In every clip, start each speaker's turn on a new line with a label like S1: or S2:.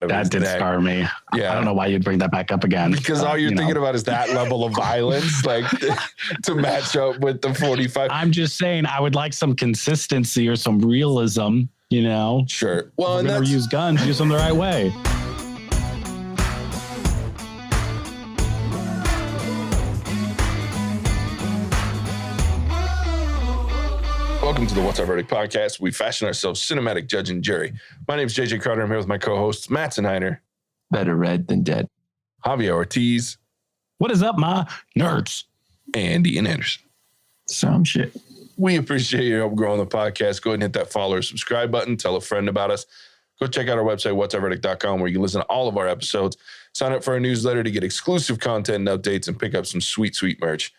S1: That did scar me.
S2: Yeah.
S1: I don't know why you'd bring that back up again.
S2: Because all you're thinking about is that level of violence, like to match up with the 45.
S1: I'm just saying I would like some consistency or some realism,
S2: Sure. Well,
S1: if we're going to use guns, use them the right way.
S2: Welcome to the What's Our Verdict podcast. We fashion ourselves cinematic judge and jury. My name is JJ Carter. I'm here with my co-hosts, Matt Snyder.
S3: Better red than dead.
S2: Javier Ortiz.
S1: What is up, my nerds?
S2: And Ian Anderson.
S3: Some shit.
S2: We appreciate your help growing the podcast. Go ahead and hit that follow or subscribe button. Tell a friend about us. Go check out our website, whatsourverdict.com, where you can listen to all of our episodes. Sign up for our newsletter to get exclusive content and updates and pick up some sweet, sweet merch.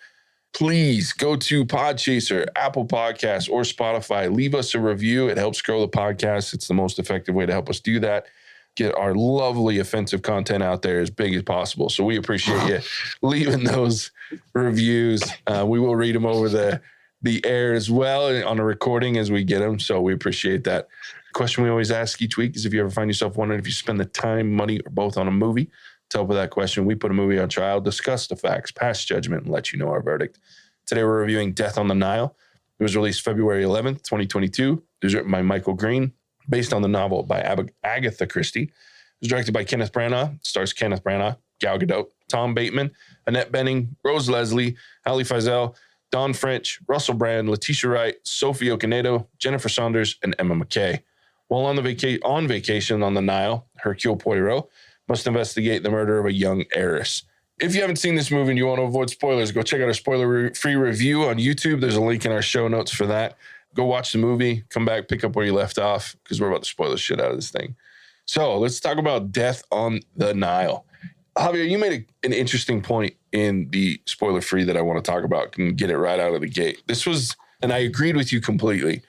S2: Please go to Podchaser, Apple Podcasts, or Spotify. Leave us a review. It helps grow the podcast. It's the most effective way to help us do that. Get our lovely offensive content out there as big as possible. So we appreciate you leaving those reviews. We will read them over the air as well on a recording as we get them. So we appreciate that. The question we always ask each week is if you ever find yourself wondering if you spend the time, money, or both on a movie. To help with that question, we put a movie on trial, discuss the facts, pass judgment, and let you know our verdict. Today we're reviewing Death on the Nile. It was released February 11th, 2022. It was written by Michael Green, based on the novel by Agatha Christie. It was directed by Kenneth Branagh. Stars Kenneth Branagh, Gal Gadot, Tom Bateman, Annette Bening, Rose Leslie, Ali Feisal, Dawn French, Russell Brand, Letitia Wright, Sophie Okonedo, Jennifer Saunders, and Emma McKay. While on vacation on the Nile, Hercule Poirot must investigate the murder of a young heiress. If you haven't seen this movie and you want to avoid spoilers, go check out our spoiler-free review on YouTube. There's a link in our show notes for that. Go watch the movie, come back, pick up where you left off, because we're about to spoil the shit out of this thing. So let's talk about Death on the Nile. Javier, you made an interesting point in the spoiler-free that I want to talk about and get it right out of the gate. This was, and I agreed with you completely,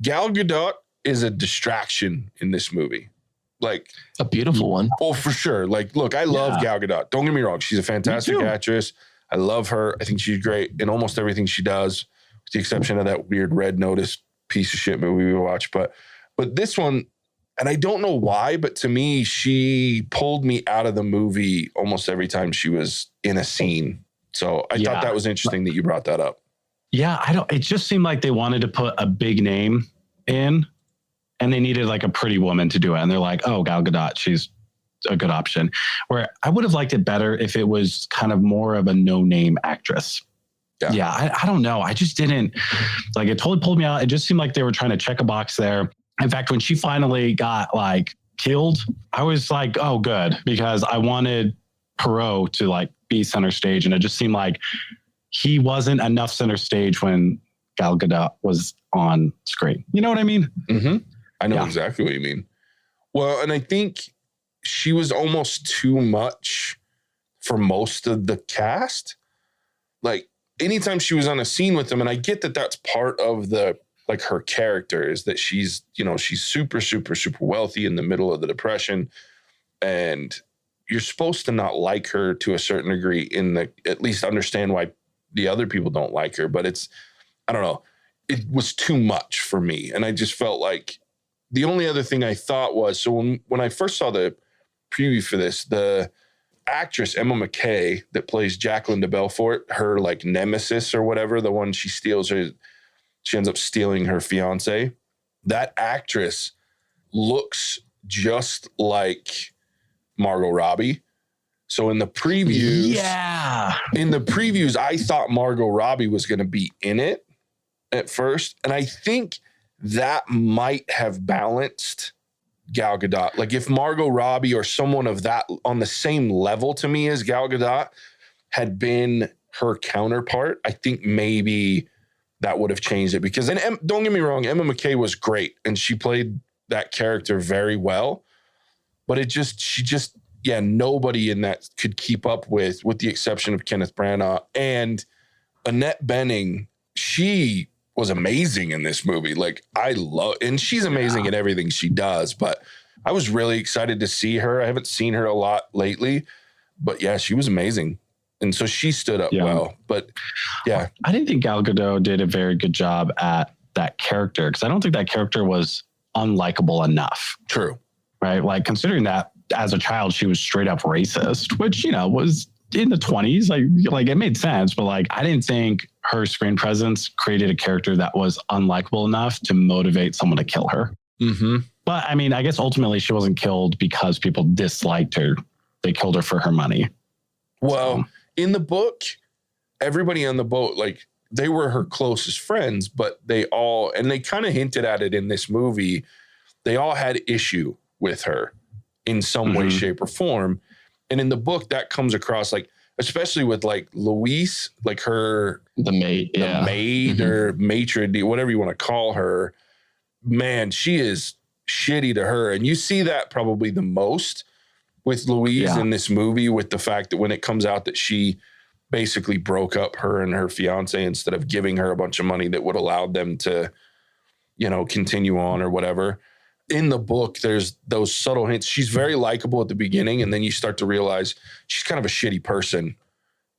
S2: Gal Gadot is a distraction in this movie. Like
S3: a beautiful one.
S2: Oh, for sure. Like, look, I love Gal Gadot. Don't get me wrong. She's a fantastic actress. I love her. I think she's great in almost everything she does, with the exception of that weird Red Notice piece of shit movie we watched. But this one, and I don't know why, but to me, she pulled me out of the movie almost every time she was in a scene. So I thought that was interesting that you brought that up.
S1: Yeah, it just seemed like they wanted to put a big name in. And they needed like a pretty woman to do it. And they're like, oh, Gal Gadot, she's a good option. Where I would have liked it better if it was kind of more of a no-name actress. Yeah, I don't know. I just didn't, like, it totally pulled me out. It just seemed like they were trying to check a box there. In fact, when she finally got like killed, I was like, oh, good. Because I wanted Poirot to like be center stage. And it just seemed like he wasn't enough center stage when Gal Gadot was on screen. You know what I mean?
S2: Mm-hmm. I know exactly what you mean. Well, and I think she was almost too much for most of the cast. Like, anytime she was on a scene with them, and I get that that's part of the, like, her character is that she's, she's super, super, super wealthy in the middle of the Depression. And you're supposed to not like her to a certain degree at least understand why the other people don't like her. But I don't know. It was too much for me. And I just felt like, the only other thing I thought was, so when I first saw the preview for this, the actress Emma McKay that plays Jacqueline de Belfort, her like nemesis or whatever, the one she ends up stealing her fiance. That actress looks just like Margot Robbie. So in the previews, I thought Margot Robbie was going to be in it at first. And I think that might have balanced Gal Gadot. Like if Margot Robbie or someone of that on the same level to me as Gal Gadot had been her counterpart, I think maybe that would have changed it. Because, and don't get me wrong, Emma McKay was great and she played that character very well. But nobody in that could keep up with the exception of Kenneth Branagh. And Annette Bening, she was amazing in this movie. Like and she's amazing in everything she does, but I was really excited to see her. I haven't seen her a lot lately, but yeah, she was amazing. And so she stood up well, but yeah.
S1: I didn't think Gal Gadot did a very good job at that character because I don't think that character was unlikable enough.
S2: True.
S1: Right? Like considering that as a child, she was straight up racist, which, you know, was in the 20s. Like it made sense, but like, I didn't think her screen presence created a character that was unlikable enough to motivate someone to kill her.
S2: Mm-hmm.
S1: But I mean, I guess ultimately she wasn't killed because people disliked her. They killed her for her money.
S2: Well, in the book, everybody on the boat, like they were her closest friends, but they all, and they kind of hinted at it in this movie, they all had issue with her in some way, shape, or form. And in the book, that comes across like, especially with like Louise, like her,
S3: the maid,
S2: or maitre d', whatever you want to call her, man, she is shitty to her. And you see that probably the most with Louise in this movie, with the fact that when it comes out that she basically broke up her and her fiance instead of giving her a bunch of money that would allow them to, you know, continue on or whatever. In the book, there's those subtle hints. She's very likable at the beginning, and then you start to realize she's kind of a shitty person,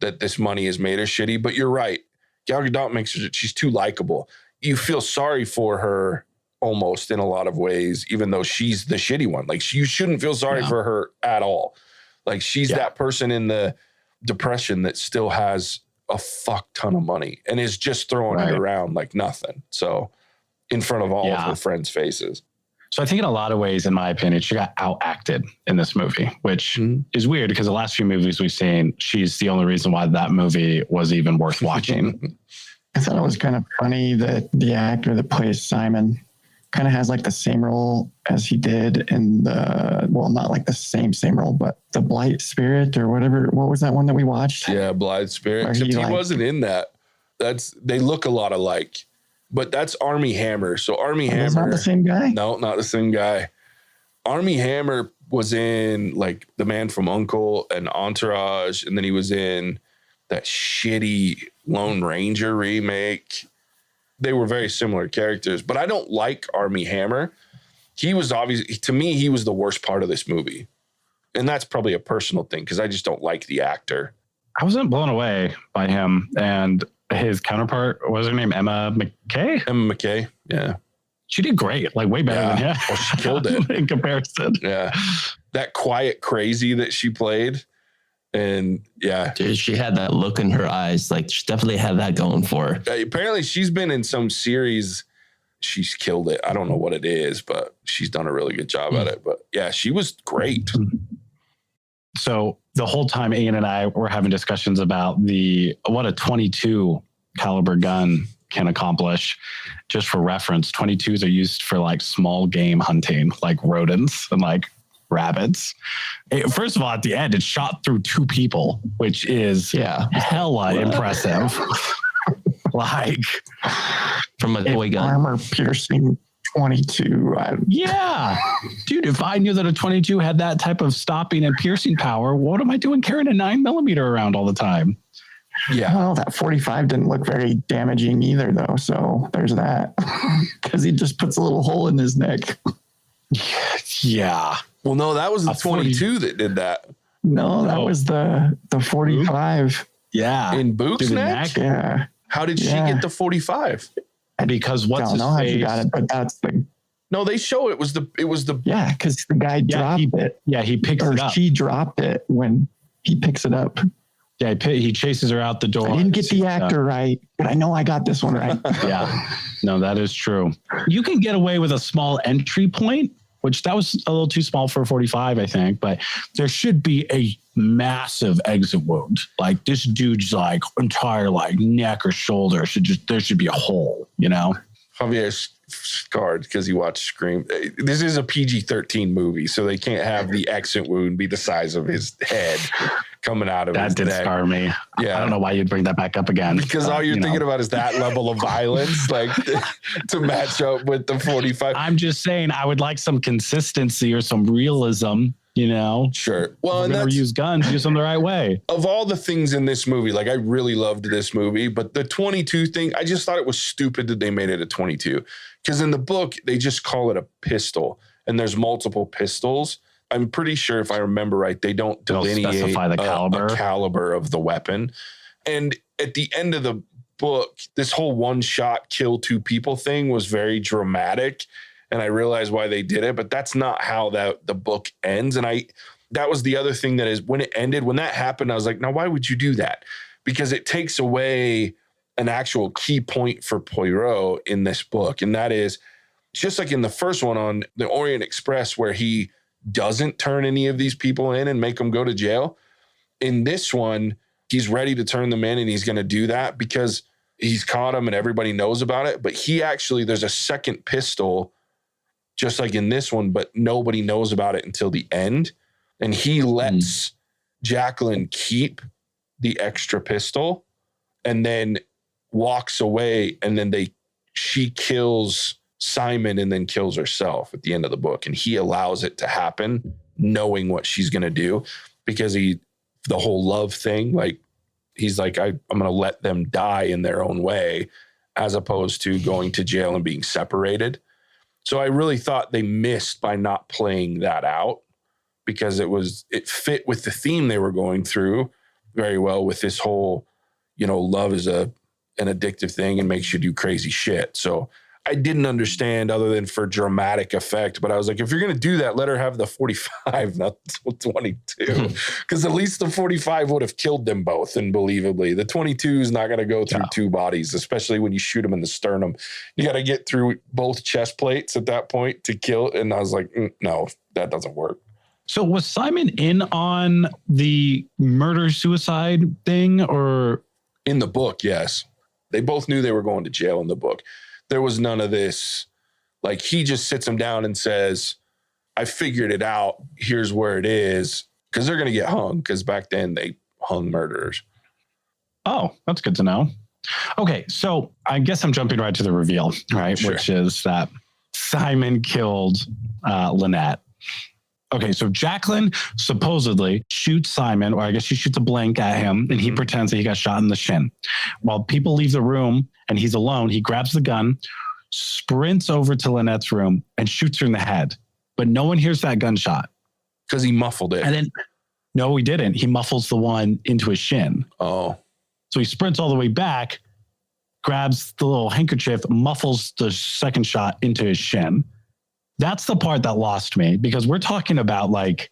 S2: that this money has made her shitty. But you're right. Gal Gadot makes her, she's too likable. You feel sorry for her almost in a lot of ways, even though she's the shitty one. Like, you shouldn't feel sorry for her at all. Like, she's that person in the depression that still has a fuck ton of money and is just throwing it around like nothing. So in front of all of her friends' faces.
S1: So I think in a lot of ways, in my opinion, she got outacted in this movie, which is weird because the last few movies we've seen, she's the only reason why that movie was even worth watching.
S4: I thought it was kind of funny that the actor that plays Simon kind of has like the same role as he did in the, well, not like the same role, but the Blight Spirit or whatever. What was that one that we watched?
S2: Yeah, Blight Spirit. Except he wasn't in that. They look a lot alike, but that's Armie Hammer. So Armie Hammer.
S4: That's not the same guy?
S2: No, not the same guy. Armie Hammer was in like The Man from U.N.C.L.E. and Entourage, and then he was in that shitty Lone Ranger remake. They were very similar characters, but I don't like Armie Hammer. He was obviously, to me, he was the worst part of this movie. And that's probably a personal thing because I just don't like the actor.
S1: I wasn't blown away by him. And his counterpart, what was her name? Emma McKay?
S2: Emma McKay, yeah.
S1: She did great, like way better than him.
S2: Well, she killed it.
S1: In comparison.
S2: Yeah. That quiet crazy that she played. And yeah.
S3: Dude, she had that look in her eyes. Like, she definitely had that going for her.
S2: Apparently, she's been in some series. She's killed it. I don't know what it is, but she's done a really good job at it. But yeah, she was great.
S1: So the whole time Ian and I were having discussions about what a 22 caliber gun can accomplish. Just for reference, 22s are used for like small game hunting, like rodents and like rabbits. First of all, at the end, it shot through 2 people, which is hella impressive. Like
S3: from a toy gun.
S4: Armor piercing 22.
S1: Yeah. Dude, if I knew that a 22 had that type of stopping and piercing power, what am I doing carrying a 9mm around all the time?
S4: Yeah. Well, that 45 didn't look very damaging either, though. So there's that. Because he just puts a little hole in his neck.
S1: Yeah.
S2: Well, no, that was the 22 that did that.
S4: No, that was the 45.
S1: Yeah.
S2: In Book's neck?
S4: Yeah.
S2: How did she get the 45?
S1: Because
S4: I don't know how she got it, but that's the.
S2: No, they show it was the.
S4: Yeah, because the guy dropped it.
S1: Yeah, he picks it up.
S4: She dropped it when he picks it up.
S1: Yeah, he chases her out the door.
S4: I didn't get the actor right, but I know I got this one right.
S1: Yeah, no, that is true. You can get away with a small entry point, which that was a little too small for a 45, I think, but there should be a massive exit wound. Like this dude's like entire like neck or shoulder there should be a hole, you know?
S2: Javier's scarred because he watched Scream. This is a PG-13 movie, so they can't have the exit wound be the size of his head coming out of his neck. That did
S1: scar me. Yeah. I don't know why you'd bring that back up again.
S2: Because all you're thinking about is that level of violence, like to match up with the 45.
S1: I'm just saying I would like some consistency or some realism, you know?
S2: Sure. Well,
S1: and that's, use guns, use them the right way.
S2: Of all the things in this movie, like I really loved this movie, but the 22 thing, I just thought it was stupid that they made it a 22. Because in the book, they just call it a pistol, and there's multiple pistols. I'm pretty sure, if I remember right, they don't delineate
S1: specify the
S2: caliber of the weapon. And at the end of the book, this whole one shot kill 2 people thing was very dramatic. and I realize why they did it, but that's not how the book ends. And that was the other thing that is when it ended, when that happened, I was like, now why would you do that? Because it takes away an actual key point for Poirot in this book. And that is just like in the first one on the Orient Express, where he doesn't turn any of these people in and make them go to jail. In this one, he's ready to turn them in, and he's going to do that because he's caught them and everybody knows about it. But there's a second pistol, just like in this one, but nobody knows about it until the end. And he lets Jacqueline keep the extra pistol and then walks away. And then she kills Simon and then kills herself at the end of the book. And he allows it to happen, knowing what she's going to do, because the whole love thing, like he's like, I'm going to let them die in their own way, as opposed to going to jail and being separated. So I really thought they missed by not playing that out, because it fit with the theme they were going through very well with this whole, love is an addictive thing and makes you do crazy shit. So I didn't understand other than for dramatic effect, but I was like, if you're going to do that, let her have the 45, not 22, because at least the 45 would have killed them both. And believably, the 22 is not going to go through two bodies, especially when you shoot them in the sternum. You got to get through both chest plates at that point to kill. And I was like, no, that doesn't work.
S1: So was Simon in on the murder-suicide thing, or?
S2: In the book, yes. They both knew they were going to jail in the book. There was none of this. Like, he just sits them down and says, I figured it out. Here's where it is. Because they're going to get hung. Because back then they hung murderers.
S1: Oh, that's good to know. Okay, so I guess I'm jumping right to the reveal, right?
S2: Sure.
S1: Which is that Simon killed Lynette. Okay, so Jacqueline supposedly shoots Simon, or I guess she shoots a blank at him, and he pretends that he got shot in the shin. While people leave the room and he's alone, he grabs the gun, sprints over to Lynette's room, and shoots her in the head. But no one hears that gunshot.
S2: Because he muffled it.
S1: And then, no, he didn't. He muffles the one into his shin.
S2: Oh.
S1: So he sprints all the way back, grabs the little handkerchief, muffles the second shot into his shin. That's the part that lost me, because we're talking about like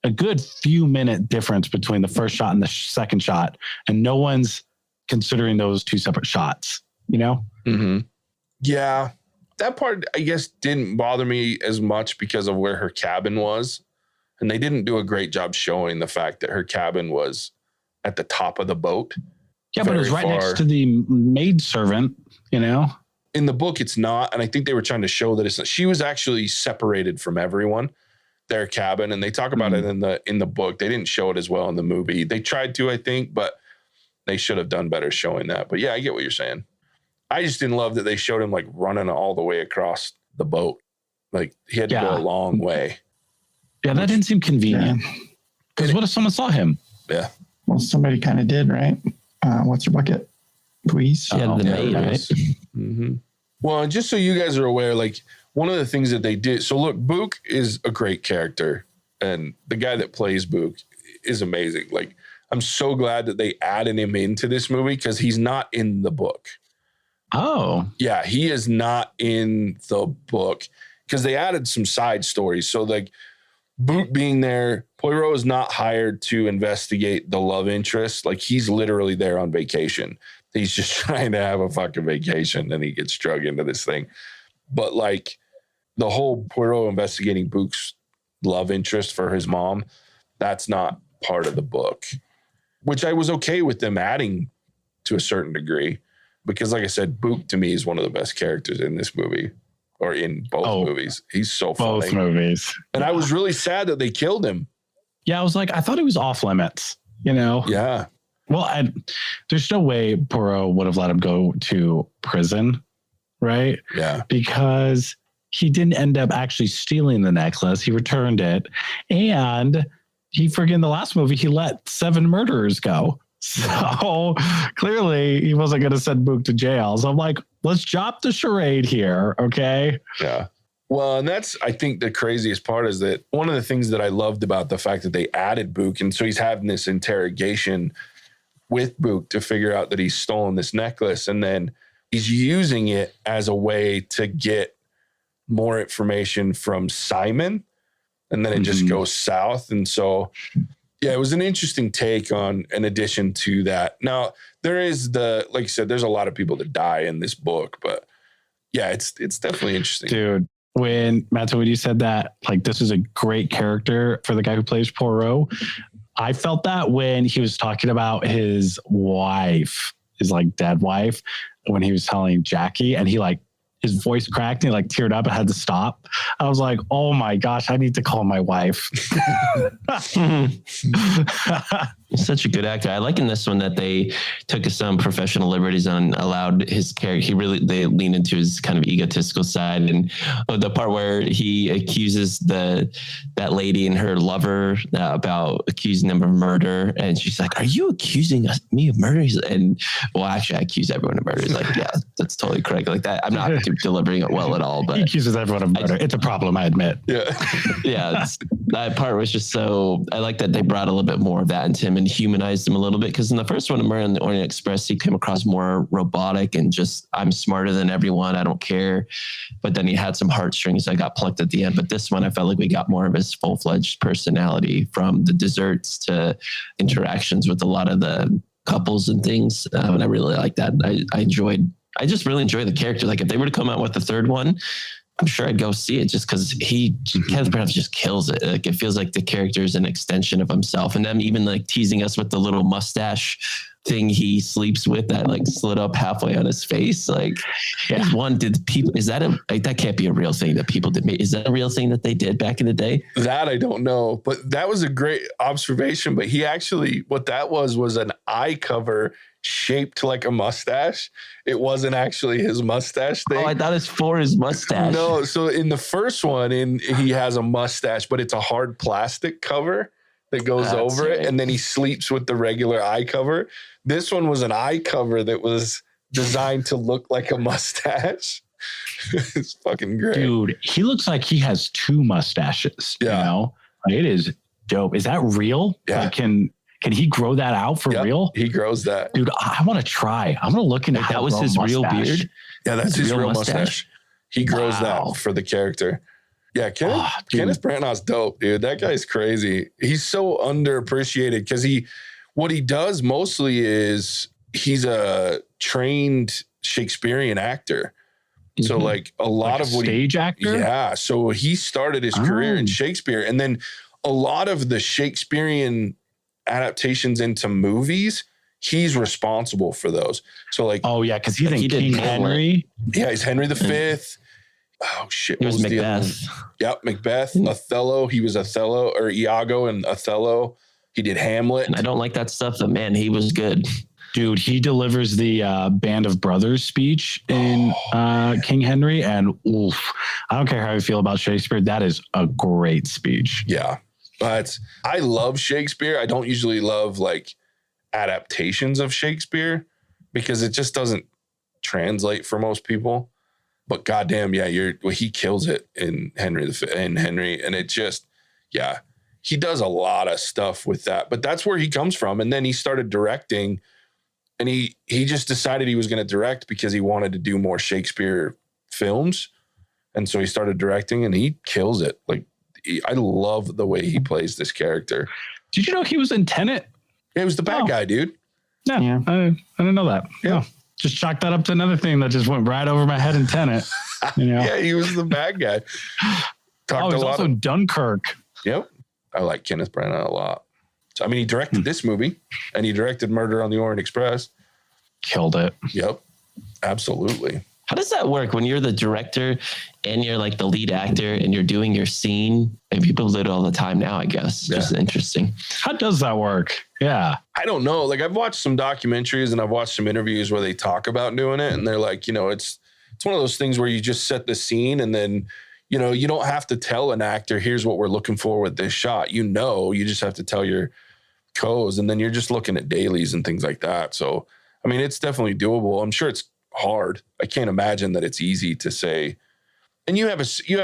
S1: a good few minute difference between the first shot and the second shot. And no one's considering those two separate shots,
S2: Mm-hmm. Yeah. That part, I guess, didn't bother me as much because of where her cabin was. And they didn't do a great job showing the fact that her cabin was at the top of the boat.
S1: Yeah, but it was right next to the maidservant,
S2: In the book, it's not. And I think they were trying to show that it's not. She was actually separated from everyone, their cabin. And they talk about it in the book. They didn't show it as well in the movie. They tried to, I think, but they should have done better showing that. But yeah, I get what you're saying. I just didn't love that they showed him like running all the way across the boat. Like he had to go a long way.
S1: Yeah, that didn't seem convenient. Because what if someone saw him?
S2: Yeah.
S4: Well, somebody kind of did, right? What's your bucket? Louise?
S3: Yeah, the maid, right?
S2: Mm-hmm. Well, and just so you guys are aware, like one of the things that they did. So look, Book is a great character, and the guy that plays Book is amazing. Like I'm so glad that they added him into this movie because he's not in the book.
S1: Oh,
S2: yeah, he is not in the book because they added some side stories. So like Book being there, Poirot is not hired to investigate the love interest. Like he's literally there on vacation. He's just trying to have a fucking vacation and he gets drug into this thing. But like the whole Poirot investigating Book's love interest for his mom, that's not part of the book, which I was okay with them adding to a certain degree. Because like I said, Book to me is one of the best characters in this movie or in both movies. He's so funny.
S1: Both movies.
S2: And I was really sad that they killed him.
S1: Yeah, I was like, I thought he was off limits, Yeah. Well, there's no way Poirot would have let him go to prison, right?
S2: Yeah.
S1: Because he didn't end up actually stealing the necklace. He returned it. And he in the last movie, he let 7 murderers go. So clearly he wasn't going to send Book to jail. So I'm like, let's drop the charade here. Okay.
S2: Yeah. Well, and that's, I think the craziest part is that one of the things that I loved about the fact that they added Book. And so he's having this interrogation with Book to figure out that he's stolen this necklace. And then he's using it as a way to get more information from Simon, and then it just goes south. And so, yeah, it was an interesting take on an addition to that. Now, there is like you said, there's a lot of people that die in this book, but yeah, it's definitely interesting.
S1: Dude, when you said that, like, this is a great character for the guy who plays Poirot, I felt that when he was talking about his wife, his like dead wife, when he was telling Jackie, and he like, his voice cracked and he like teared up and had to stop. I was like, oh my gosh, I need to call my wife.
S3: He's such a good actor. I like in this one that they took some professional liberties and allowed his character. They lean into his kind of egotistical side, and the part where he accuses that lady and her lover about accusing them of murder, and she's like, "Are you accusing me of murder?" And well, actually, I accuse everyone of murder. He's like, "Yeah, that's totally correct." Like that, I'm not delivering it well at all. But
S1: he accuses everyone of murder. It's a problem, I admit.
S2: Yeah,
S3: yeah. That part was just so. I like that they brought a little bit more of that into him and humanized him a little bit, because in the first one, Murder on the Orient Express, he came across more robotic and just, I'm smarter than everyone, I don't care. But then he had some heartstrings that got plucked at the end. But this one, I felt like we got more of his full-fledged personality, from the desserts to interactions with a lot of the couples and things. And I really like that. I just really enjoy the character. Like, if they were to come out with the third one, I'm sure I'd go see it, just because Kenneth Branagh just kills it. Like, it feels like the character is an extension of himself. And them even like teasing us with the little mustache thing he sleeps with that like slid up halfway on his face. Like,
S1: yeah.
S2: that
S3: can't be a real thing that people did. Is that a real thing that they did back in the day?
S2: That I don't know, but that was a great observation. But he actually, what that was an eye cover shaped like a mustache. It wasn't actually his mustache thing.
S3: Oh, I thought it's for his mustache.
S2: No, so in the first one, he has a mustache, but it's a hard plastic cover that goes over it, and then he sleeps with the regular eye cover. This one was an eye cover that was designed to look like a mustache. It's fucking great.
S1: Dude, he looks like he has two mustaches.
S2: Yeah.
S1: You know? It is dope. Is that real?
S2: Yeah.
S1: Like, can he grow that out for real?
S2: He grows that.
S1: Dude, I want to try. I'm going to look into how
S3: that was his real beard.
S2: Yeah, that's his real mustache. He grows that for the character. Yeah, Kenneth Branagh's dope, dude. That guy's crazy. He's so underappreciated because what he does mostly is he's a trained Shakespearean actor. Mm-hmm. So like a lot of what
S1: stage actor?
S2: Yeah. So he started his career in Shakespeare, and then a lot of the Shakespearean adaptations into movies, he's responsible for those. So like,
S1: oh yeah, because he's in King Henry.
S2: Yeah, he's Henry V. Oh shit!
S3: He was Macbeth.
S2: Yep, Macbeth, Othello. He was Othello, or Iago and Othello. He did Hamlet.
S3: And I don't like that stuff, but man, he was good.
S1: Dude, he delivers the Band of Brothers speech in King Henry, and oof, I don't care how you feel about Shakespeare, that is a great speech.
S2: Yeah, but I love Shakespeare. I don't usually love like adaptations of Shakespeare because it just doesn't translate for most people. But goddamn, yeah, he kills it in Henry, and it just, yeah, he does a lot of stuff with that. But that's where he comes from, and then he started directing, and he just decided he was going to direct because he wanted to do more Shakespeare films, and so he started directing, and he kills it. Like, I love the way he plays this character.
S1: Did you know he was in Tenet?
S2: Yeah, he was the bad guy, dude.
S1: Yeah. I didn't know that. Yeah. Just chalk that up to another thing that just went right over my head in Tenet. You know?
S2: Yeah, he was the bad guy.
S1: He's also Dunkirk.
S2: Yep. I like Kenneth Branagh a lot. So, I mean, he directed this movie, and he directed Murder on the Orient Express.
S1: Killed it.
S2: Yep. Absolutely.
S3: How does that work when you're the director and you're like the lead actor and you're doing your scene? And people do it all the time now, I guess. It's just interesting.
S1: How does that work? Yeah.
S2: I don't know. Like, I've watched some documentaries and I've watched some interviews where they talk about doing it. And they're like, it's one of those things where you just set the scene, and then, you don't have to tell an actor, here's what we're looking for with this shot. You just have to tell your co's, and then you're just looking at dailies and things like that. So, I mean, it's definitely doable. I'm sure it's hard. I can't imagine that it's easy to say. And you have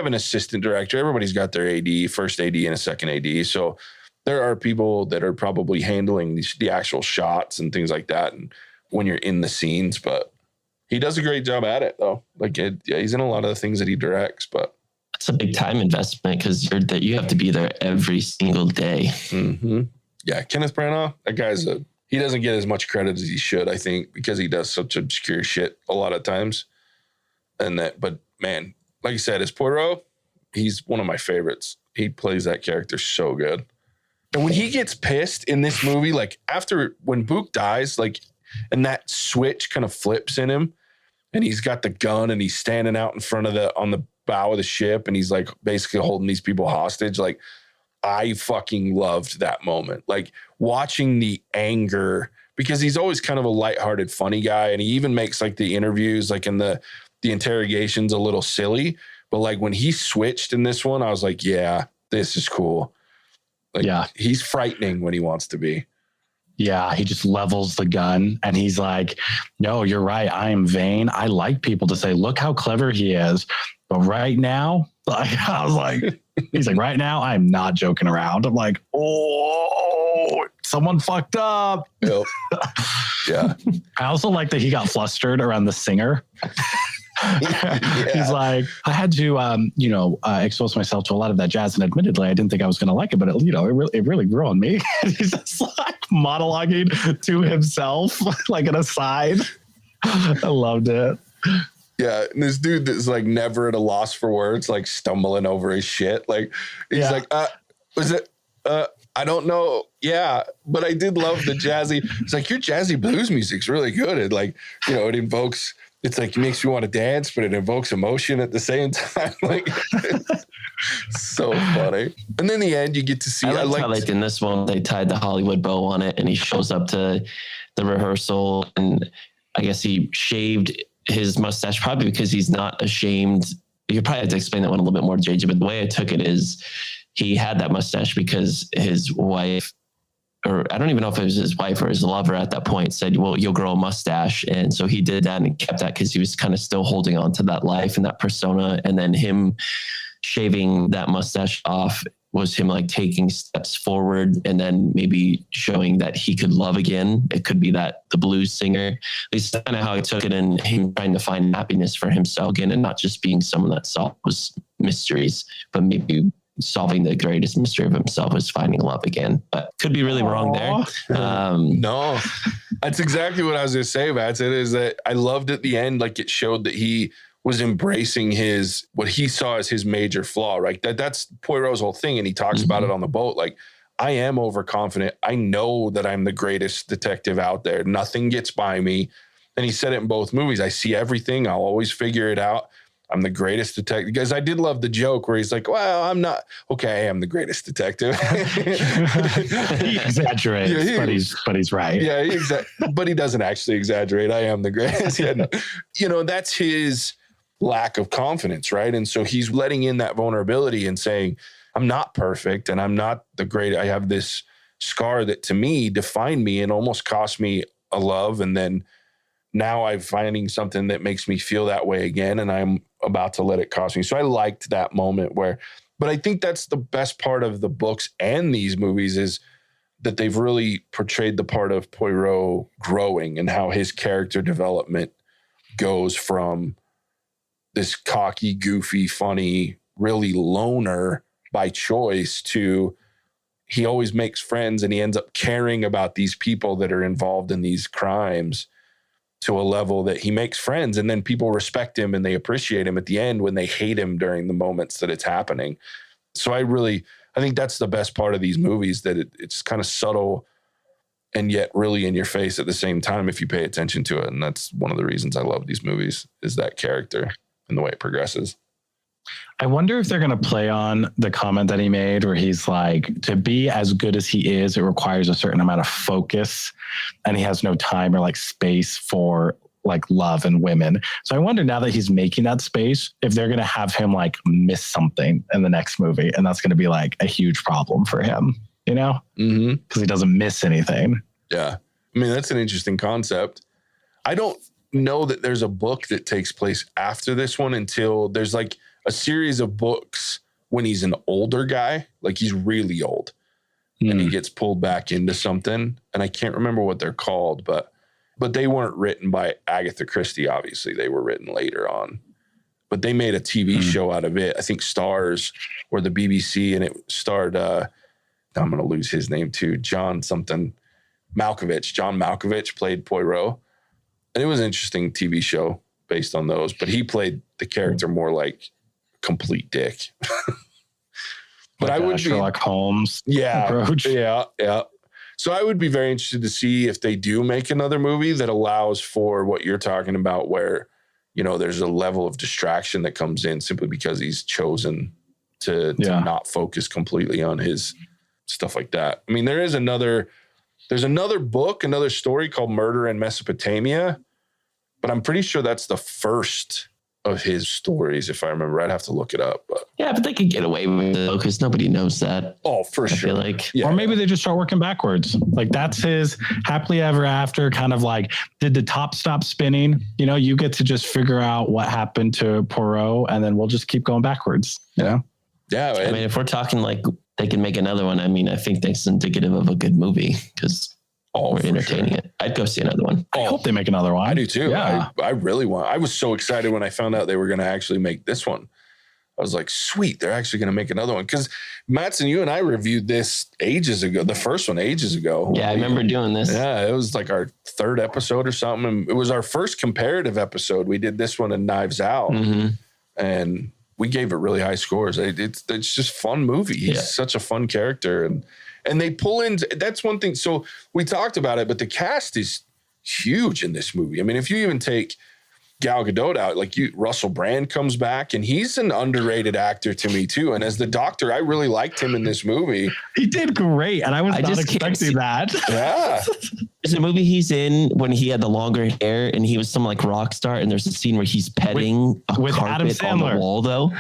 S2: an assistant director. Everybody's got their AD, first AD and a second AD. So there are people that are probably handling the actual shots and things like that, and when you're in the scenes. But he does a great job at it, though. Like, he's in a lot of the things that he directs. But
S3: It's a big time investment because you have to be there every single day.
S2: Mm-hmm. Yeah, Kenneth Branagh, that guy's he doesn't get as much credit as he should, I think, because he does such obscure shit a lot of times. But man, like you said, as Poirot, he's one of my favorites. He plays that character so good. And when he gets pissed in this movie, like when Book dies, like, and that switch kind of flips in him, and he's got the gun and he's standing out in front of on the bow of the ship, and he's like basically holding these people hostage. Like, I fucking loved that moment. Like watching the anger, because he's always kind of a lighthearted, funny guy. And he even makes like the interviews, like in the interrogations, a little silly. But like when he switched in this one, I was like, yeah, this is cool. Like, yeah, he's frightening when he wants to be.
S1: Yeah, he just levels the gun and he's like, no, you're right. I am vain. I like people to say, look how clever he is. But right now, like, I was like, he's like, right now, I'm not joking around. I'm like, oh, someone fucked up.
S2: Yep. Yeah.
S1: I also like that he got flustered around the singer. Yeah. He's like, I had to, expose myself to a lot of that jazz, and admittedly, I didn't think I was going to like it, but it really grew on me. He's just like monologuing to himself, like an aside. I loved it.
S2: Yeah, and this dude that's like never at a loss for words, like stumbling over his shit. Like he's like, was it? I don't know. Yeah, but I did love the jazzy. It's like your jazzy blues music's really good. It like, it invokes. It's like it makes you want to dance, but it invokes emotion at the same time. Like, so funny. And then in the end, you get to see.
S3: I liked in this one they tied the Hollywood bow on it, and he shows up to the rehearsal, and I guess he shaved his mustache probably because he's not ashamed. You probably have to explain that one a little bit more, JJ. But the way I took it is he had that mustache because his wife, or I don't even know if it was his wife or his lover at that point, said, well, you'll grow a mustache. And so he did that and he kept that because he was kind of still holding on to that life and that persona. And then him shaving that mustache off was him like taking steps forward and then maybe showing that he could love again. It could be that the blues singer, at least kind of how he took it, and him trying to find happiness for himself again, and not just being someone that solves mysteries, but maybe solving the greatest mystery of himself was finding love again. But could be really wrong there.
S2: No, that's exactly what I was going to say, Matt. It is that I loved at the end, like it showed that he was embracing what he saw as his major flaw, right? That's Poirot's whole thing. And he talks about it on the boat. Like, I am overconfident. I know that I'm the greatest detective out there. Nothing gets by me. And he said it in both movies. I see everything. I'll always figure it out. I'm the greatest detective. Because I did love the joke where he's like, well, I'm not. Okay, I am the greatest detective.
S1: He exaggerates, but he's right.
S2: Yeah, but he doesn't actually exaggerate. I am the greatest. Yeah, no. That's his lack of confidence, right? And so he's letting in that vulnerability and saying, I'm not perfect and I'm not the great. I have this scar that to me defined me and almost cost me a love. And then now I'm finding something that makes me feel that way again, and I'm about to let it cost me. So I liked that moment but I think that's the best part of the books and these movies is that they've really portrayed the part of Poirot growing and how his character development goes from this cocky, goofy, funny, really loner by choice to he always makes friends and he ends up caring about these people that are involved in these crimes to a level that he makes friends, and then people respect him and they appreciate him at the end when they hate him during the moments that it's happening. So I think that's the best part of these movies, that it's kind of subtle and yet really in your face at the same time if you pay attention to it. And that's one of the reasons I love these movies, is that character and the way it progresses.
S1: I wonder if they're going to play on the comment that he made where he's like, to be as good as he is, it requires a certain amount of focus, and he has no time or like space for like love and women. So I wonder now that he's making that space, if they're going to have him like miss something in the next movie, and that's going to be like a huge problem for him, because he doesn't miss anything.
S2: Yeah. I mean, that's an interesting concept. I don't know that there's a book that takes place after this one until there's like a series of books when he's an older guy, like he's really old and he gets pulled back into something. And I can't remember what they're called, but they weren't written by Agatha Christie. Obviously they were written later on. but they made a TV show out of it. I think Stars or the BBC, and it starred, I'm going to lose his name too, John Malkovich played Poirot. And it was an interesting TV show based on those, but he played the character more like complete dick. But
S1: like
S2: I would be
S1: Sherlock Holmes
S2: approach. Yeah. So I would be very interested to see if they do make another movie that allows for what you're talking about, where, you know, there's a level of distraction that comes in simply because he's chosen to not focus completely on his stuff like that. I mean, there's another book, another story called Murder in Mesopotamia, but I'm pretty sure that's the first of his stories, if I remember. I'd have to look it up. But
S3: yeah, but they could get away with it because nobody knows that.
S2: Oh, for sure.
S3: I feel like,
S1: or maybe they just start working backwards. Like that's his happily ever after, kind of like, did the top stop spinning? You know, you get to just figure out what happened to Poirot, and then we'll just keep going backwards. You know?
S2: Yeah.
S3: I mean, if we're talking like they can make another one, I mean, I think that's indicative of a good movie because we're entertaining it. I'd go see another one.
S1: I hope they make another one.
S2: I do too.
S1: Yeah.
S2: I really want. I was so excited when I found out they were going to actually make this one. I was like, sweet, they're actually going to make another one. Because Matson, you and I reviewed this ages ago. The first one ages ago.
S3: Yeah, I remember doing this.
S2: Yeah, it was like our third episode or something. And it was our first comparative episode. We did this one in Knives Out, and we gave it really high scores. It's just fun movie. He's such a fun character, and they pull in. That's one thing. So we talked about it, but the cast is huge in this movie. I mean, if you even take Gal Gadot out, like Russell Brand comes back, and he's an underrated actor to me too. And as the Doctor, I really liked him in this movie.
S1: He did great, and I was not expecting that.
S2: Yeah.
S3: There's a movie he's in when he had the longer hair and he was some like rock star, and there's a scene where he's petting a carpet on the wall though.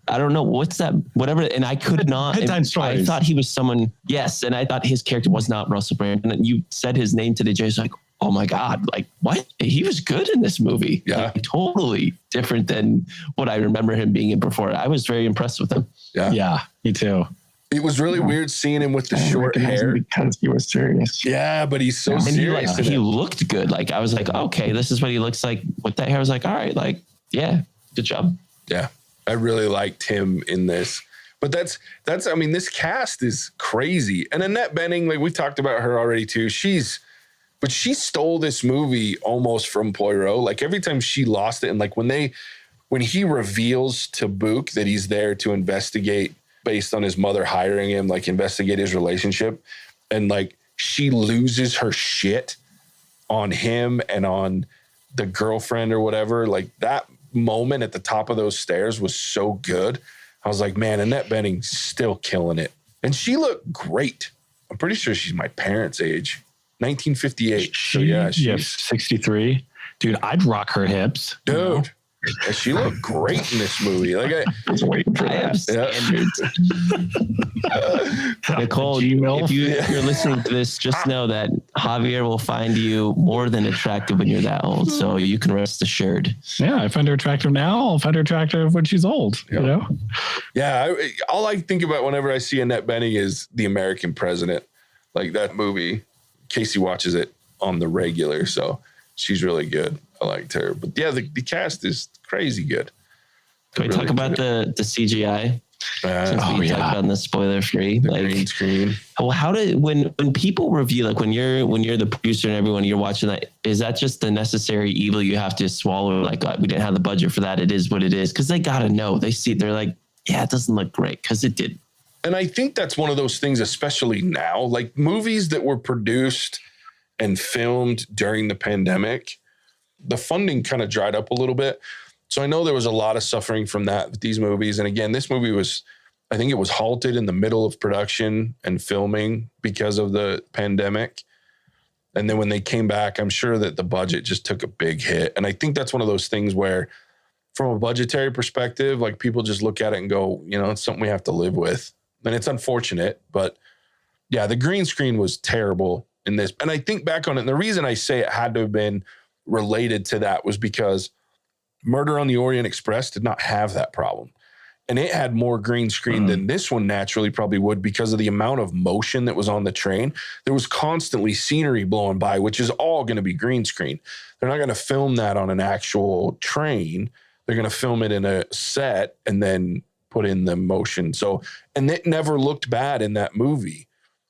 S3: I don't know what's that, whatever. And I could not, I thought he was someone. Yes. And I thought his character was not Russell Brand. And you said his name today, Jay. Like, oh my God, like what? He was good in this movie.
S2: Yeah.
S3: Like, totally different than what I remember him being in before. I was very impressed with him.
S2: Yeah.
S1: Yeah, me too.
S2: It was really weird seeing him with the short hair.
S4: Because he was serious.
S2: Yeah, but he's so
S3: And
S2: serious.
S3: he looked good. Like I was like, okay, this is what he looks like with that hair. I was like, all right, like, yeah, good job.
S2: Yeah. I really liked him in this. But that's I mean, this cast is crazy. And Annette Bening, like we talked about her already too. She stole this movie almost from Poirot. Like every time she lost it, and like when he reveals to Book that he's there to investigate based on his mother hiring him, like investigate his relationship, and like she loses her shit on him and on the girlfriend or whatever, like that moment at the top of those stairs was so good. I was like, man, Annette Bening's still killing it. And she looked great. I'm pretty sure she's my parents' age. 1958.
S1: She's 63. Dude, I'd rock her hips.
S2: Dude. And she looked great in this movie. Like
S4: I was waiting for that.
S3: Nicole, if you're listening to this, just know that Javier will find you more than attractive when you're that old. So you can rest assured.
S1: Yeah, I find her attractive now. I'll find her attractive when she's old.
S2: Yeah.
S1: You know?
S2: Yeah. All I think about whenever I see Annette Bening is The American President. Like that movie. Casey watches it on the regular. So she's really good. I liked her. But yeah, the cast is crazy good.
S3: Can we talk about the CGI? Since we talked about the spoiler free,
S2: the
S3: like
S2: green screen.
S3: Well, how did when people review, like when you're the producer and everyone you're watching that, is that just the necessary evil you have to swallow? Like we didn't have the budget for that. It is what it is, because they gotta know. They see, they're like, yeah, it doesn't look great because it did.
S2: And I think that's one of those things, especially now, like movies that were produced and filmed during the pandemic, the funding kind of dried up a little bit. So I know there was a lot of suffering from that with these movies. And again, this movie I think it was halted in the middle of production and filming because of the pandemic. And then when they came back, I'm sure that the budget just took a big hit. And I think that's one of those things where from a budgetary perspective, like people just look at it and go, you know, it's something we have to live with. And it's unfortunate, but yeah, the green screen was terrible in this. And I think back on it, and the reason I say it had to have been related to that was because Murder on the Orient Express did not have that problem. And it had more green screen than this one naturally probably would because of the amount of motion that was on the train. There was constantly scenery blowing by, which is all going to be green screen. They're not going to film that on an actual train. they're going to film it in a set and then put in the motion. So, and it never looked bad in that movie.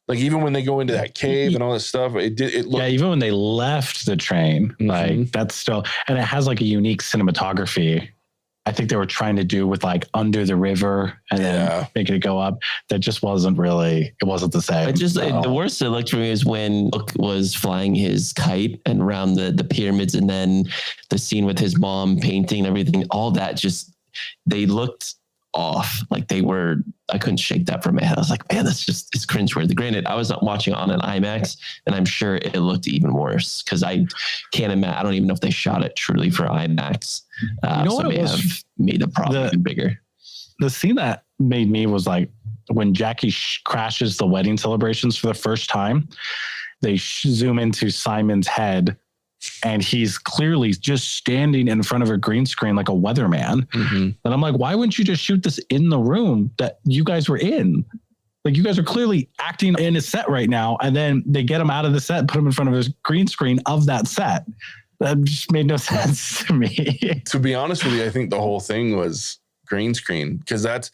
S2: Like even when they go into that cave and all this stuff, it looked.
S1: Yeah, even when they left the train, like that's still, and it has like a unique cinematography. I think they were trying to do with like under the river and then making it go up. That just wasn't really, it wasn't the same.
S3: The worst it looked for me is when Look was flying his kite and around the pyramids, and then the scene with his mom painting everything, all that just, they looked off. Like they were, I couldn't shake that from my head. I was like, man, it's cringeworthy. Granted, I was not watching on an IMAX, and I'm sure it looked even worse because I can't imagine. I don't even know if they shot it truly for IMAX. So may have made the problem even bigger.
S1: The scene that made me was like when Jackie crashes the wedding celebrations for the first time. They zoom into Simon's head, and he's clearly just standing in front of a green screen like a weatherman. And I'm like, why wouldn't you just shoot this in the room that you guys were in? Like you guys are clearly acting in a set right now. And then they get him out of the set, put him in front of his green screen of that set. That just made no sense to me.
S2: To be honest with you, I think the whole thing was green screen because that's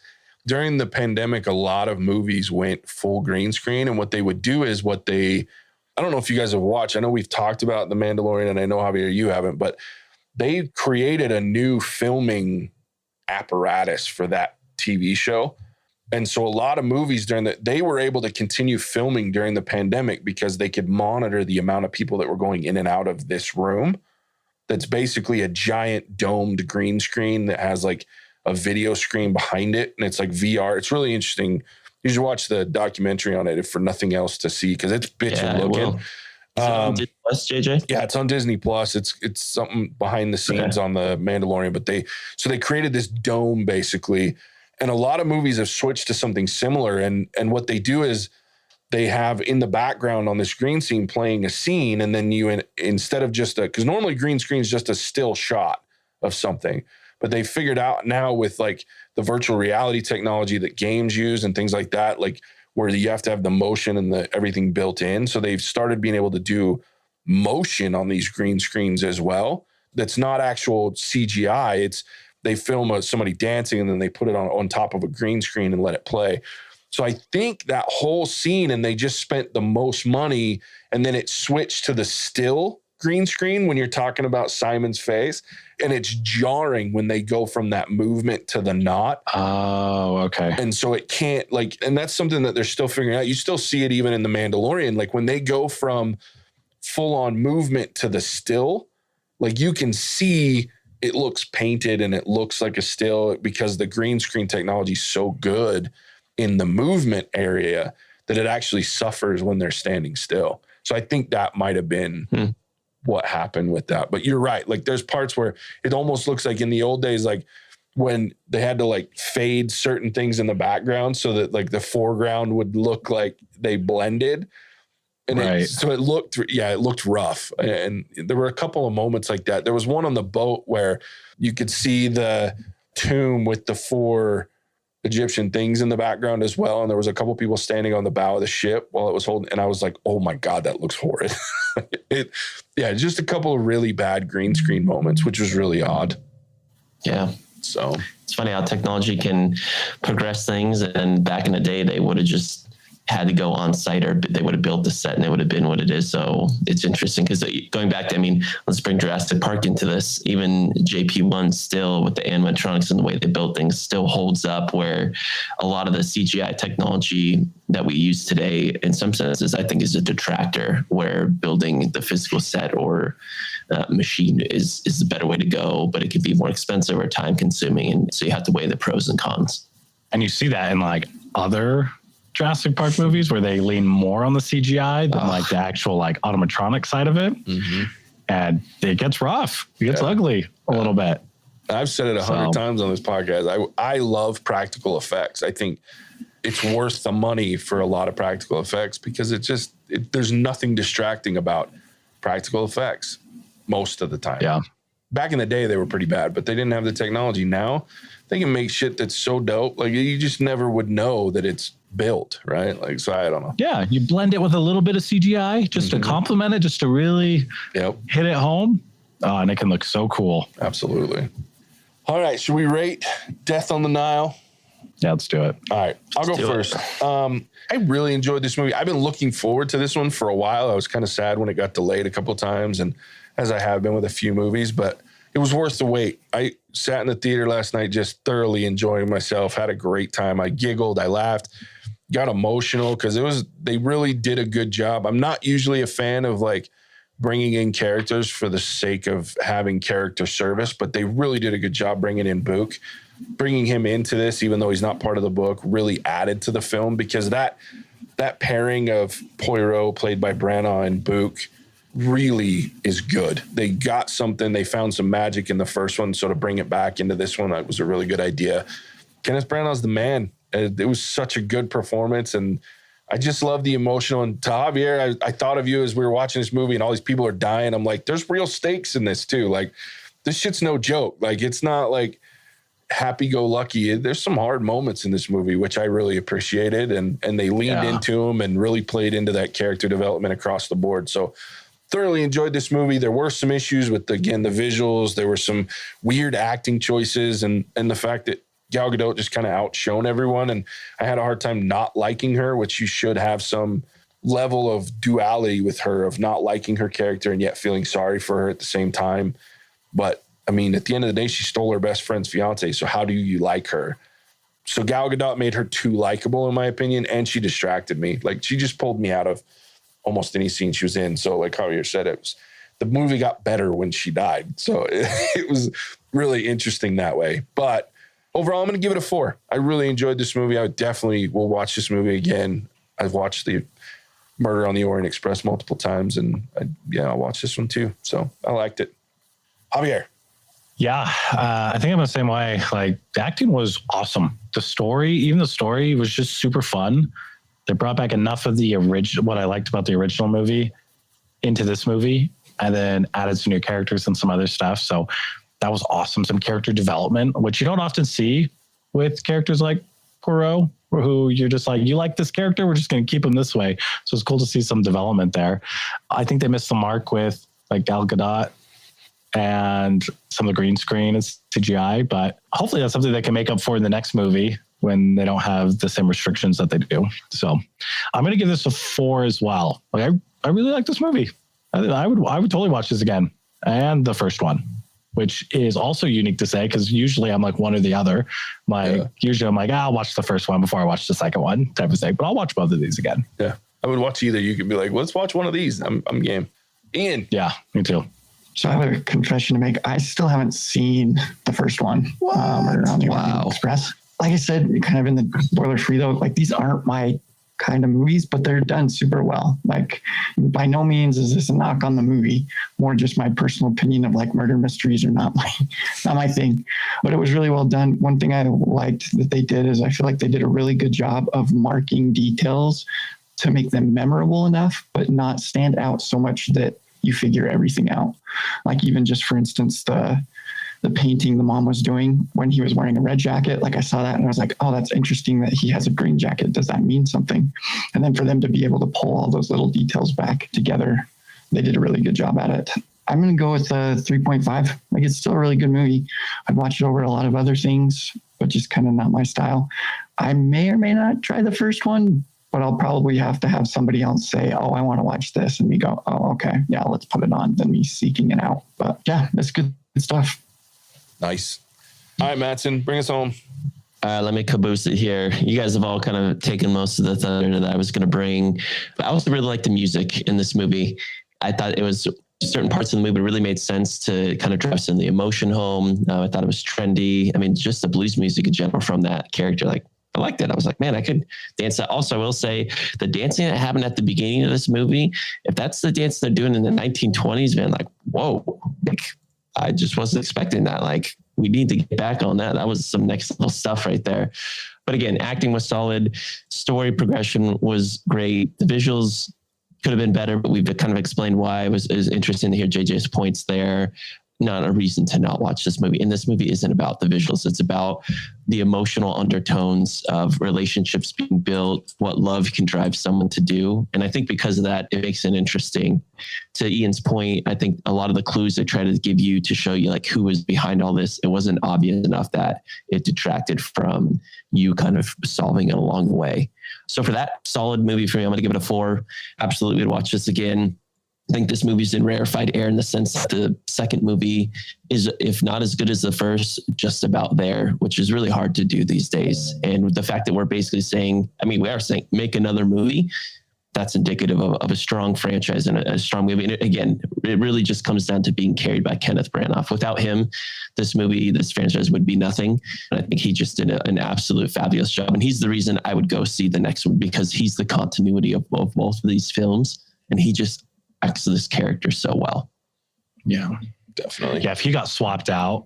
S2: during the pandemic, a lot of movies went full green screen. And what they would do is I don't know if you guys have watched. I know we've talked about The Mandalorian, and I know, Javier, you haven't, but they created a new filming apparatus for that TV show. And so a lot of movies they were able to continue filming during the pandemic because they could monitor the amount of people that were going in and out of this room. That's basically a giant domed green screen that has like a video screen behind it. And it's like VR. It's really interesting. You should watch the documentary on it if for nothing else to see because it's bitchin' looking.
S3: Is it on Disney Plus, JJ?
S2: Yeah, it's on Disney Plus. It's something behind the scenes on the Mandalorian, but they created this dome basically, and a lot of movies have switched to something similar. And what they do is they have in the background on this green scene playing a scene, and then instead of just because normally green screen is just a still shot of something. But they figured out now with like the virtual reality technology that games use and things like that, like where you have to have the motion and everything built in. So they've started being able to do motion on these green screens as well. That's not actual CGI. They film somebody dancing and then they put it on top of a green screen and let it play. So I think that whole scene, and they just spent the most money, and then it switched to the still green screen when you're talking about Simon's face, and it's jarring when they go from that movement to the not.
S1: Oh, okay.
S2: And so it can't and that's something that they're still figuring out. You still see it even in The Mandalorian, like when they go from full on movement to the still, like you can see it looks painted and it looks like a still because the green screen technology is so good in the movement area that it actually suffers when they're standing still. So I think that might have been what happened with that. But you're right. Like there's parts where it almost looks like in the old days, like when they had to like fade certain things in the background so that like the foreground would look like they blended. And it looked rough. And there were a couple of moments like that. There was one on the boat where you could see the tomb with the 4 Egyptian things in the background as well. And there was a couple people standing on the bow of the ship while it was holding. And I was like, oh my God, that looks horrid. Just a couple of really bad green screen moments, which was really odd.
S3: Yeah.
S2: So
S3: it's funny how technology can progress things. And back in the day, they would have just had to go on site, or they would have built the set and it would have been what it is. So it's interesting because going back to, let's bring Jurassic Park into this. Even JP1 still with the animatronics and the way they built things still holds up, where a lot of the CGI technology that we use today, in some senses, I think is a detractor, where building the physical set or machine is the better way to go, but it could be more expensive or time consuming. And so you have to weigh the pros and cons.
S1: And you see that in like other Jurassic Park movies where they lean more on the CGI than like the actual like animatronic side of it. And it gets rough. It gets ugly a little bit.
S2: I've said it 100 times on this podcast. I love practical effects. I think it's worth the money for a lot of practical effects because there's nothing distracting about practical effects most of the time.
S1: Yeah.
S2: Back in the day, they were pretty bad, but they didn't have the technology. Now they can make shit that's so dope. Like you just never would know that it's built, right? Like, so I don't know.
S1: Yeah. You blend it with a little bit of CGI just to complement it, just to really hit it home. And it can look so cool.
S2: Absolutely. All right. Should we rate Death on the Nile?
S1: Yeah, let's do it.
S2: All right. I'll go first. I really enjoyed this movie. I've been looking forward to this one for a while. I was kind of sad when it got delayed a couple of times, and as I have been with a few movies, but it was worth the wait. I sat in the theater last night just thoroughly enjoying myself, had a great time. I giggled, I laughed, got emotional because they really did a good job. I'm not usually a fan of like bringing in characters for the sake of having character service, but they really did a good job bringing in Book. Bringing him into this, even though he's not part of the book, really added to the film because that pairing of Poirot, played by Branagh, and Book really is good. They got something. They found some magic in the first one, so to bring it back into this one, that was a really good idea. Kenneth Branagh's the man. It was such a good performance, and I just love the emotional. And to Javier, I thought of you as we were watching this movie, and all these people are dying. I'm like, there's real stakes in this too. Like, this shit's no joke. Like, it's not like happy-go-lucky. There's some hard moments in this movie, which I really appreciated, and they leaned into them and really played into that character development across the board. So thoroughly enjoyed this movie. There were some issues with, again, the visuals. There were some weird acting choices and the fact that Gal Gadot just kind of outshone everyone, and I had a hard time not liking her, which you should have some level of duality with her, of not liking her character and yet feeling sorry for her at the same time. But I mean, at the end of the day, she stole her best friend's fiance. So how do you like her? So Gal Gadot made her too likable, in my opinion, and she distracted me. Like, she just pulled me out of almost any scene she was in. So like Javier said, the movie got better when she died. So it was really interesting that way. But overall, I'm going to give it a 4. I really enjoyed this movie. I definitely will watch this movie again. I've watched the Murder on the Orient Express multiple times, and I'll watch this one too. So I liked it. Javier.
S1: Yeah, I think I'm the same way. Like, the acting was awesome. The story was just super fun. They brought back enough of the original, what I liked about the original movie, into this movie, and then added some new characters and some other stuff. So that was awesome. Some character development, which you don't often see with characters like Poirot, who you're just like, you like this character, we're just going to keep him this way. So it's cool to see some development there. I think they missed the mark with like Gal Gadot and some of the green screen and CGI, but hopefully that's something they can make up for in the next movie when they don't have the same restrictions that they do. So I'm going to give this a 4 as well. Like, I really like this movie. I would totally watch this again, and the first one, which is also unique to say, because usually I'm like one or the other. Usually I'm like, I'll watch the first one before I watch the second one type of thing, but I'll watch both of these again.
S2: Yeah, I would watch either. You could be like, let's watch one of these. I'm game. Ian.
S1: Yeah, me too.
S4: So I have a confession to make. I still haven't seen the first one, Murder on the Orient Express. Like I said, kind of in the spoiler free though, like, these aren't my kind of movies, but they're done super well. Like, by no means is this a knock on the movie, more just my personal opinion of like murder mysteries are not my thing, but it was really well done. One thing I liked that they did is I feel like they did a really good job of marking details to make them memorable enough, but not stand out so much that you figure everything out. Like, even just for instance, the painting the mom was doing when he was wearing a red jacket. Like, I saw that and I was like, oh, that's interesting that he has a green jacket. Does that mean something? And then for them to be able to pull all those little details back together, they did a really good job at it. I'm going to go with a 3.5. Like, it's still a really good movie. I've watched it over a lot of other things, but just kind of not my style. I may or may not try the first one, but I'll probably have to have somebody else say, oh, I want to watch this. And me go, oh, okay, yeah, let's put it on, than me seeking it out. But yeah, that's good stuff.
S2: Nice. All right, Mattson, bring us home.
S3: Let me caboose it here. You guys have all kind of taken most of the thunder that I was going to bring. But I also really like the music in this movie. I thought it was certain parts of the movie really made sense to kind of drive some of the emotion home. I thought it was trendy. I mean, just the blues music in general from that character, like, I liked it. I was like, man, I could dance that. Also, I will say the dancing that happened at the beginning of this movie, if that's the dance they're doing in the 1920s, man, like, whoa, like, I just wasn't expecting that. Like, we need to get back on that. That was some next level stuff right there. But again, acting was solid. Story progression was great. The visuals could have been better, but we've kind of explained why. It was interesting to hear JJ's points there. not a reason to not watch this movie. And this movie isn't about the visuals. It's about the emotional undertones of relationships being built, what love can drive someone to do. And I think because of that, it makes it interesting. To Ian's point, I think a lot of the clues they try to give you to show you like who was behind all this, it wasn't obvious enough that it detracted from you kind of solving it along the way. So for that solid movie for me, I'm going to give it a 4. Absolutely would watch this again. I think this movie's in rarefied air in the sense that the second movie is, if not as good as the first, just about there, which is really hard to do these days. And with the fact that we're basically saying, I mean, we are saying make another movie, that's indicative of a strong franchise and a strong movie. And again, it really just comes down to being carried by Kenneth Branagh. Without him, this franchise would be nothing. And I think he just did an absolute fabulous job. And he's the reason I would go see the next one, because he's the continuity of both of these films. And he just acts this character so well.
S1: Yeah,
S2: definitely.
S1: Yeah, if he got swapped out,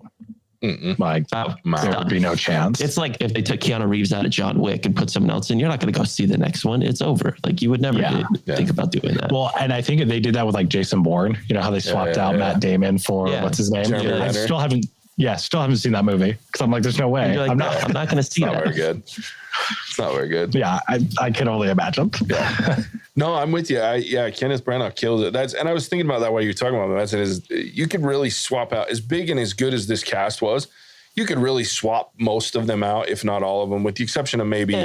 S1: like there would be no chance.
S3: It's like if they took Keanu Reeves out of John Wick and put someone else in, you're not going to go see the next one. It's over. Like you would never think about doing that.
S1: Well, and I think they did that with like Jason Bourne. You know how they swapped out Matt Damon for what's his name? I still haven't seen that movie because I'm like, there's no way.
S3: Like, I'm not going to see that.
S2: Not very good. It's not very good.
S1: Yeah, I can only imagine.
S2: Yeah. No, I'm with you. Kenneth Branagh kills it. And I was thinking about that while you were talking about that. Is you could really swap out, as big and as good as this cast was, you could really swap most of them out, if not all of them, with the exception of maybe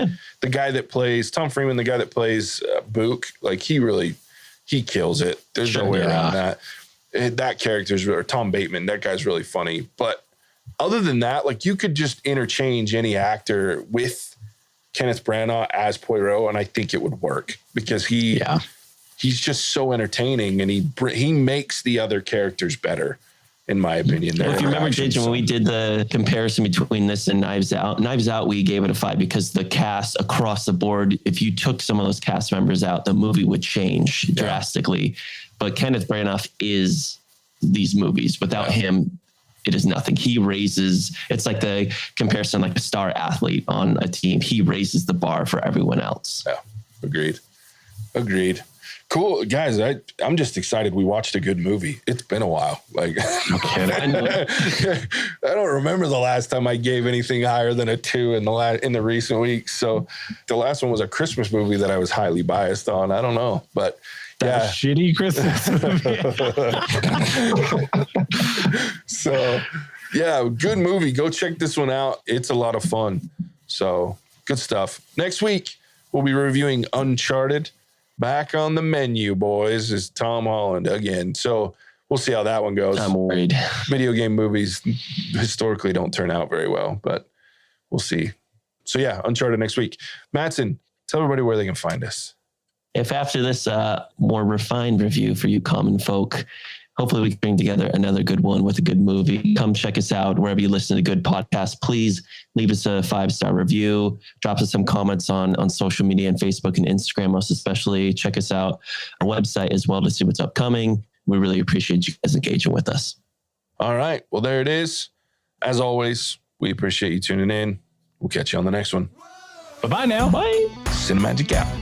S2: the guy that plays Tom Freeman, the guy that plays Book. Like he kills it. There's no way around that. That character's, or Tom Bateman, that guy's really funny. But other than that, like you could just interchange any actor with Kenneth Branagh as Poirot, and I think it would work because he's just so entertaining, and he makes the other characters better, in my opinion.
S3: If you remember, JJ, when we did the comparison between this and Knives Out, we gave it a 5 because the cast across the board, if you took some of those cast members out, the movie would change drastically. But Kenneth Branagh is these movies. Without him, it is nothing. He raises, it's like the comparison, like a star athlete on a team. He raises the bar for everyone else.
S2: Yeah, agreed. Cool, guys. I'm just excited we watched a good movie. It's been a while. Like,
S1: no kidding.
S2: I don't remember the last time I gave anything higher than a 2 in the recent weeks. So the last one was a Christmas movie that I was highly biased on. I don't know, but
S1: that shitty Christmas movie.
S2: So, good movie. Go check this one out. It's a lot of fun. So, good stuff. Next week, we'll be reviewing Uncharted. Back on the menu, boys, is Tom Holland again. So, we'll see how that one goes.
S3: I'm worried.
S2: Video game movies historically don't turn out very well, but we'll see. So, Uncharted next week. Mattson, tell everybody where they can find us.
S3: If after this more refined review for you common folk, hopefully we can bring together another good one with a good movie. Come check us out wherever you listen to good podcasts. Please leave us a 5-star review. Drop us some comments on social media and Facebook and Instagram, most especially. Check us out, our website as well, to see what's upcoming. We really appreciate you guys engaging with us.
S2: All right. Well, there it is. As always, we appreciate you tuning in. We'll catch you on the next one.
S1: Bye-bye now.
S3: Bye.
S2: Cinemagic out.